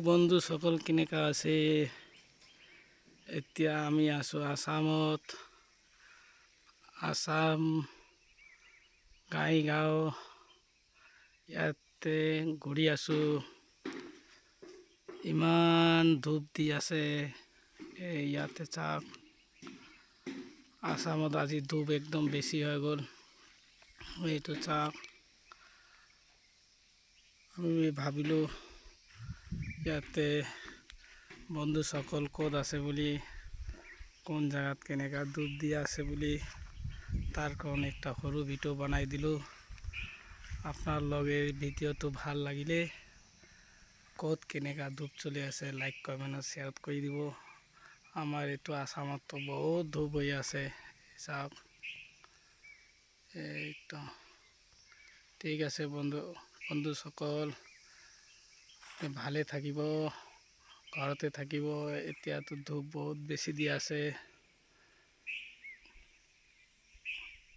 বন্ধু সকল কেনেকা আছে? এতিয়া আমি আছো আসামত। আসাম গাঁও ইয়াতে ঘূৰি আছো। ইমান ধূপ দি আছে ইয়াতে চাওক। আসামত আজি ধূপ একদম বেছি হৈ গ'ল। এইটো চাওক, আমি ভাবিলো ইয়াতে বন্ধুসকল ক'ত আছে বুলি, কোন জায়গাত কেনেকা ধূপ দিয়া আছে বুলি, তার কারণে একটা সরু ভিডিও বানাই দিল। আপনার লগে ভিডিওটো ভাল লাগিলে ক'ত কেনেকা ধূপ চলি আছে লাইক কমেন্ট শেয়ার করে দিব। আমার এইটো আসামত তো বহুত ধূপ হয়ে আছে চাওক। এইটো ঠিক আছে বন্ধু সকল, ভালে থাকিব, ঘৰতে থাকিব। এতিয়াতো ধূপ বহুত বেছি দি আছে।